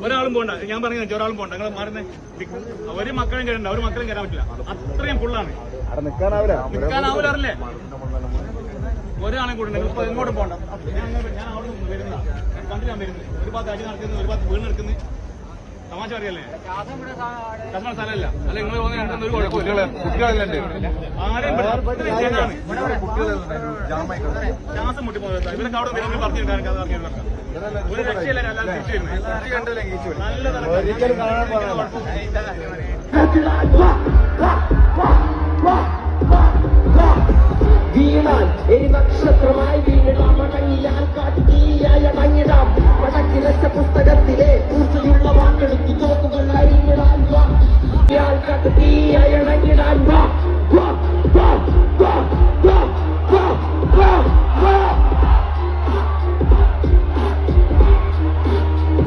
ഒരാളും പോകണ്ട. ഞാൻ പറഞ്ഞു ഒരാളും പോകണ്ട. നിങ്ങൾ മാറുന്നേ. ഒരു മക്കളും കയറണ്ട. ഒരു മക്കളും കയറാൻ പറ്റില്ല. അത്രയും ഫുള്ളാണ്. നിൽക്കാനാവൂലറില്ലേ? ഒരാളെ കൂടെ നിങ്ങൾ ഇപ്പൊ എങ്ങോട്ടും പോകണ്ട. ഞാൻ അവിടെ നിന്ന് വരുന്ന കണ്ടില്ല വരുന്നത്. ഒരു ഭാഗത്ത് അടി നടക്കുന്നു, ഒരു ഭാഗത്ത് വീണ് നടക്കുന്നു. തമാശ അറിയല്ലേ? കർമ്മ സ്ഥലമല്ല. അല്ല നിങ്ങൾ തോന്നുന്ന ഒരു കുഴപ്പമില്ല. ആരെയും ശ്വാസം മുട്ടി പോകുന്നത്. ഇവരൊക്കെ അവിടെ വരുന്നത് പറഞ്ഞിരിക്കാൻ ഒരു രക്ഷയില്ല. വീണാൽ എരിനക്ഷത്രമായി വീണിടാം. മടങ്ങിയാൽ കാട്ടുതീയായ മങ്ങിടാം. മടക്കി വെച്ച പുസ്തക